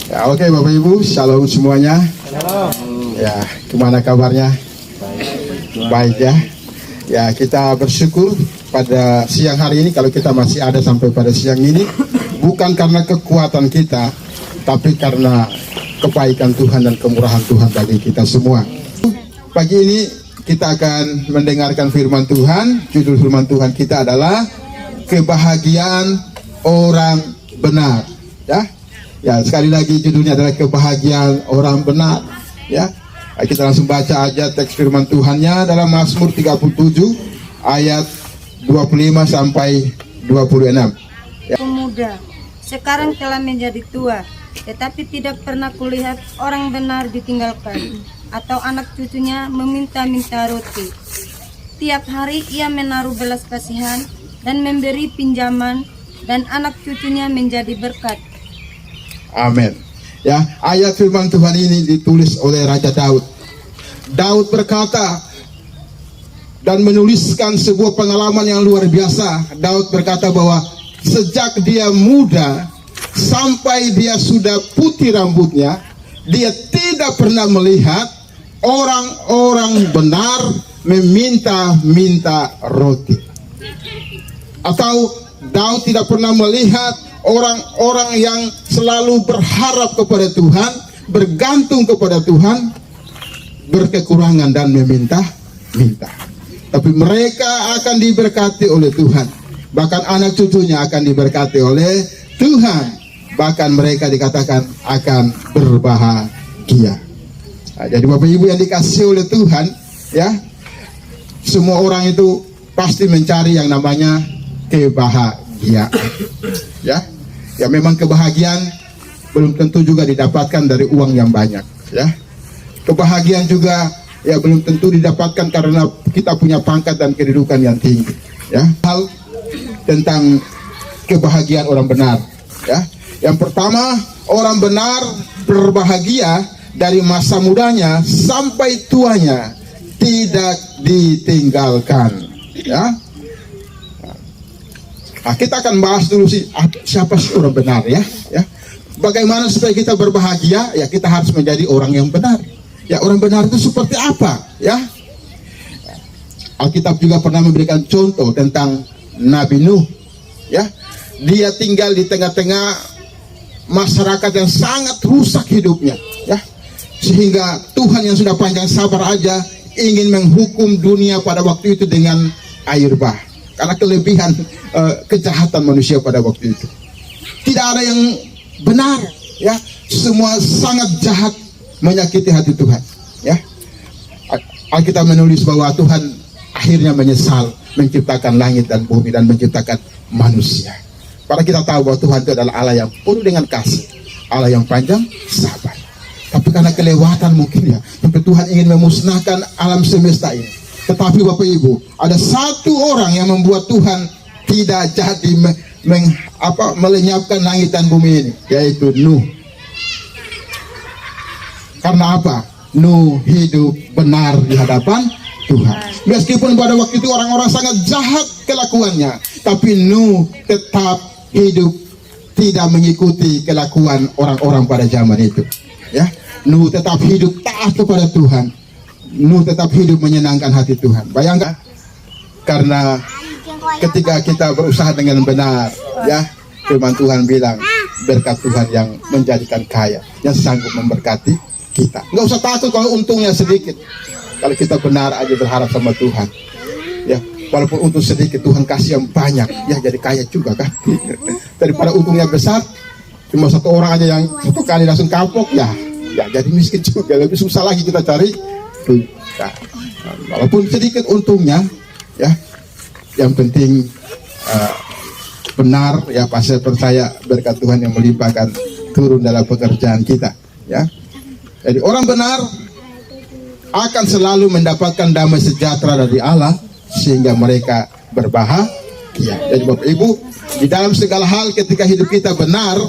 Ya, oke Bapak Ibu, shalom semuanya. Ya, gimana kabarnya? Baik ya. Ya, kita bersyukur pada siang hari ini kalau kita masih ada sampai pada siang ini, bukan karena kekuatan kita, tapi karena kebaikan Tuhan dan kemurahan Tuhan bagi kita semua. Pagi ini kita akan mendengarkan firman Tuhan. Judul firman Tuhan kita adalah kebahagiaan orang benar. Ya, sekali lagi judulnya adalah kebahagiaan orang benar. Ya, kita langsung baca aja teks firman Tuhannya dalam Mazmur 37 ayat 25 sampai 26. Ya. Pemuda, sekarang telah menjadi tua, tetapi tidak pernah kulihat orang benar ditinggalkan, atau anak cucunya meminta-minta roti. Tiap hari ia menaruh belas kasihan dan memberi pinjaman, dan anak cucunya menjadi berkat. Amin. Ya, ayat firman Tuhan ini ditulis oleh Raja Daud. Daud berkata dan menuliskan sebuah pengalaman yang luar biasa. Daud berkata bahwa sejak dia muda sampai dia sudah putih rambutnya, dia tidak pernah melihat orang-orang benar meminta-minta roti. Atau Daud tidak pernah melihat orang-orang yang selalu berharap kepada Tuhan, bergantung kepada Tuhan, berkekurangan dan meminta-minta. Tapi mereka akan diberkati oleh Tuhan. Bahkan anak cucunya akan diberkati oleh Tuhan. Bahkan mereka dikatakan akan berbahagia. Nah, jadi Bapak Ibu yang dikasihi oleh Tuhan, ya, semua orang itu pasti mencari yang namanya kebahagiaan. Ya, memang kebahagiaan belum tentu juga didapatkan dari uang yang banyak. Ya, kebahagiaan juga ya belum tentu didapatkan karena kita punya pangkat dan kedudukan yang tinggi. Ya, hal tentang kebahagiaan orang benar. Ya, yang pertama, orang benar berbahagia dari masa mudanya sampai tuanya tidak ditinggalkan. Ya. Nah, kita akan bahas dulu siapa sih orang benar ya. Bagaimana supaya kita berbahagia? Ya, kita harus menjadi orang yang benar. Ya, orang benar itu seperti apa? Ya, Alkitab juga pernah memberikan contoh tentang Nabi Nuh. Ya, dia tinggal di tengah-tengah masyarakat yang sangat rusak hidupnya. Ya, sehingga Tuhan yang sudah panjang sabar aja ingin menghukum dunia pada waktu itu dengan air bah. Karena kelebihan kejahatan manusia pada waktu itu. Tidak ada yang benar, ya. Semua sangat jahat, menyakiti hati Tuhan, ya. Alkitab menulis bahwa Tuhan akhirnya menyesal menciptakan langit dan bumi dan menciptakan manusia. Karena kita tahu bahwa Tuhan itu adalah Allah yang penuh dengan kasih, Allah yang panjang sabar. Tapi karena kelewatan mungkin ya, sampai Tuhan ingin memusnahkan alam semesta ini. Tetapi Bapak Ibu, ada satu orang yang membuat Tuhan tidak jadi melenyapkan langit dan bumi ini, yaitu Nuh. Karena apa? Nuh hidup benar di hadapan Tuhan. Meskipun pada waktu itu orang-orang sangat jahat kelakuannya, tapi Nuh tetap hidup tidak mengikuti kelakuan orang-orang pada zaman itu. Ya, Nuh tetap hidup taat kepada Tuhan. Nuh tetap hidup menyenangkan hati Tuhan. Bayangkan, karena ketika kita berusaha dengan benar, ya, firman Tuhan bilang berkat Tuhan yang menjadikan kaya, yang sanggup memberkati kita. Nggak usah takut kalau untungnya sedikit. Kalau kita benar aja berharap sama Tuhan, ya, walaupun untung sedikit Tuhan kasih yang banyak, ya jadi kaya juga kan. Daripada untungnya besar, cuma satu orang aja yang satu kali langsung kapok, ya jadi miskin juga. Lebih susah lagi kita cari. Nah, walaupun sedikit untungnya, ya, yang penting benar, ya, pasti percaya berkat Tuhan yang melimpahkan turun dalam pekerjaan kita, ya. Jadi orang benar akan selalu mendapatkan damai sejahtera dari Allah sehingga mereka berbahagia. Jadi Bapak Ibu, di dalam segala hal ketika hidup kita benar,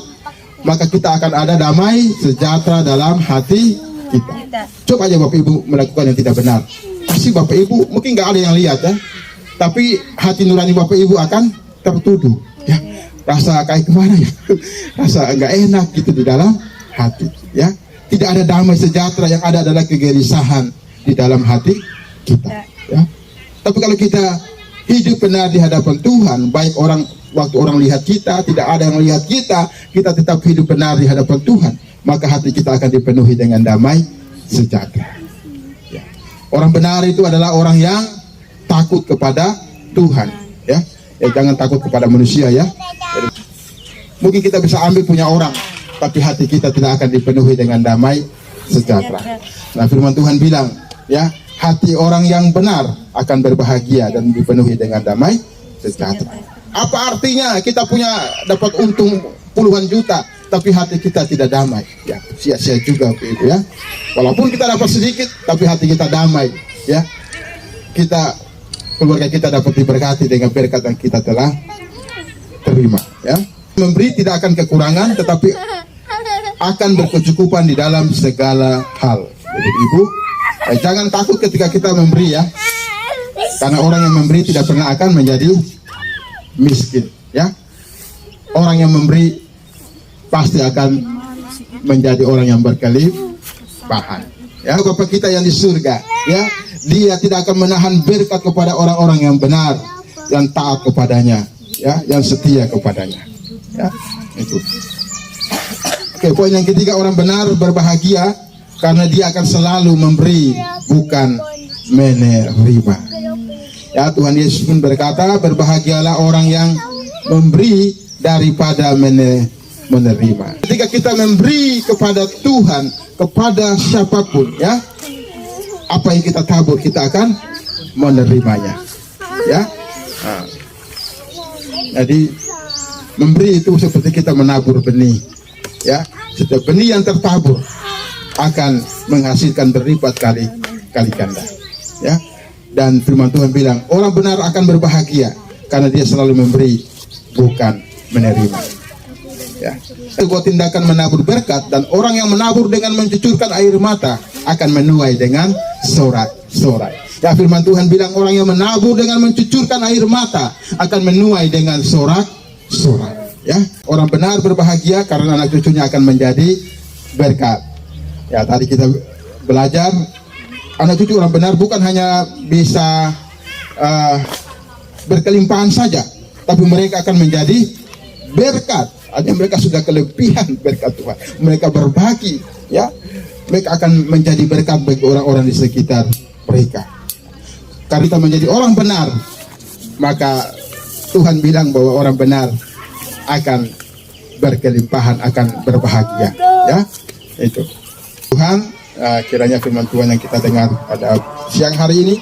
maka kita akan ada damai sejahtera dalam hati kita. Coba aja Bapak Ibu melakukan yang tidak benar, pasti Bapak Ibu mungkin nggak ada yang lihat, ya, tapi hati nurani Bapak Ibu akan tertuduh, ya. Rasa kayak kemana ya, rasa nggak enak gitu di dalam hati, ya. Tidak ada damai sejahtera, yang ada adalah kegelisahan di dalam hati kita, ya. Tapi kalau kita hidup benar di hadapan Tuhan, baik waktu orang lihat kita, tidak ada yang melihat kita, kita tetap hidup benar di hadapan Tuhan, maka hati kita akan dipenuhi dengan damai sejahtera. Ya. Orang benar itu adalah orang yang takut kepada Tuhan, ya. Jangan takut kepada manusia, ya. Jadi, mungkin kita bisa ambil punya orang, tapi hati kita tidak akan dipenuhi dengan damai sejahtera. Nah, firman Tuhan bilang, ya, hati orang yang benar akan berbahagia dan dipenuhi dengan damai sejahtera. Apa artinya kita dapat untung puluhan juta, tapi hati kita tidak damai? Ya, sia-sia juga itu, ya. Walaupun kita dapat sedikit, tapi hati kita damai, ya. Keluarga kita dapat diberkati dengan berkat yang kita telah terima, ya. Memberi tidak akan kekurangan, tetapi akan berkecukupan di dalam segala hal. Jadi ibu, jangan takut ketika kita memberi, ya. Karena orang yang memberi tidak pernah akan menjadi miskin, ya. Orang yang memberi pasti akan menjadi orang yang berkelimpahan, ya. Bapa kita yang di surga, ya, Dia tidak akan menahan berkat kepada orang-orang yang benar, yang taat kepadanya, ya, yang setia kepadanya, ya. Itu. Oke, poin yang ketiga, orang benar berbahagia karena dia akan selalu memberi, bukan menerima. Ya, Tuhan Yesus pun berkata, berbahagialah orang yang memberi daripada menerima. Ketika kita memberi kepada Tuhan, kepada siapapun, ya, apa yang kita tabur kita akan menerimanya, ya. Nah, jadi memberi itu seperti kita menabur benih, ya. Setiap benih yang tertabur akan menghasilkan berlipat kali ganda, ya. Dan firman Tuhan bilang, orang benar akan berbahagia karena dia selalu memberi, bukan menerima, ya. Sebuah tindakan menabur berkat, dan orang yang menabur dengan mencucurkan air mata akan menuai dengan sorak-sorai. Ya, firman Tuhan bilang, orang yang menabur dengan mencucurkan air mata akan menuai dengan sorak-sorai, ya. Orang benar berbahagia karena anak cucunya akan menjadi berkat. Ya, tadi kita belajar, anak cucu orang benar bukan hanya bisa berkelimpahan saja, tapi mereka akan menjadi berkat. Artinya mereka sudah kelebihan berkat Tuhan. Mereka berbagi, ya. Mereka akan menjadi berkat bagi orang-orang di sekitar mereka. Karena kita menjadi orang benar, maka Tuhan bilang bahwa orang benar akan berkelimpahan, akan berbahagia, ya. Itu Tuhan, kiranya firman Tuhan yang kita dengar pada siang hari ini